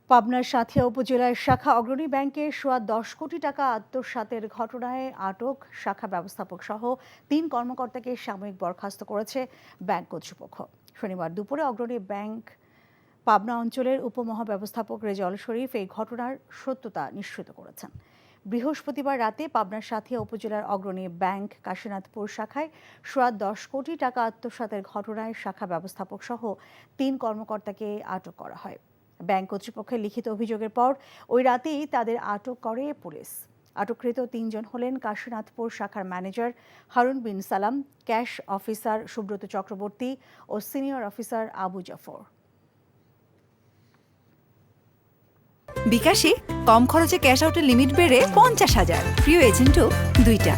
পাবনার সাঁথিয়া উপজেলার শাখা অগ্রণী ব্যাংকের সোয়া ১০ কোটি টাকা আত্মসাতের ঘটনায় আটক শাখা ব্যবস্থাপক সহ ৩ কর্মকর্তাকে সাময়িক বরখাস্ত করেছে ব্যাংক কর্তৃপক্ষ। শনিবার দুপুরে অগ্রণী ব্যাংক পাবনা অঞ্চলের উপমহাব্যবস্থাপক রেজাউল শরীফ এই ঘটনার সত্যতা নিশ্চিত করেছেন। বৃহস্পতিবার রাতে পাবনার সাঁথিয়া উপজেলার অগ্রণী ব্যাংক কাশীনাথপুর শাখায় সোয়া ১০ কোটি টাকা আত্মসাতের ঘটনায় শাখা ব্যবস্থাপক সহ ৩ কর্মকর্তাকে আটক করা হয়। ব্যাংক কর্তৃপক্ষের লিখিত অভিযোগের পর ওই রাতেই তাদের আটক করে পুলিশ। আটককৃত ৩ জন হলেন কাশীনাথপুর শাখার ম্যানেজার হারুন বিন সালাম, ক্যাশ অফিসার সুব্রত চক্রবর্তী ও সিনিয়র অফিসার আবু জাফর। বিকাশে কম খরচে ক্যাশ আউটের লিমিট বেড়ে ৫০,০০০, প্রিয় এজেন্টও ২টা।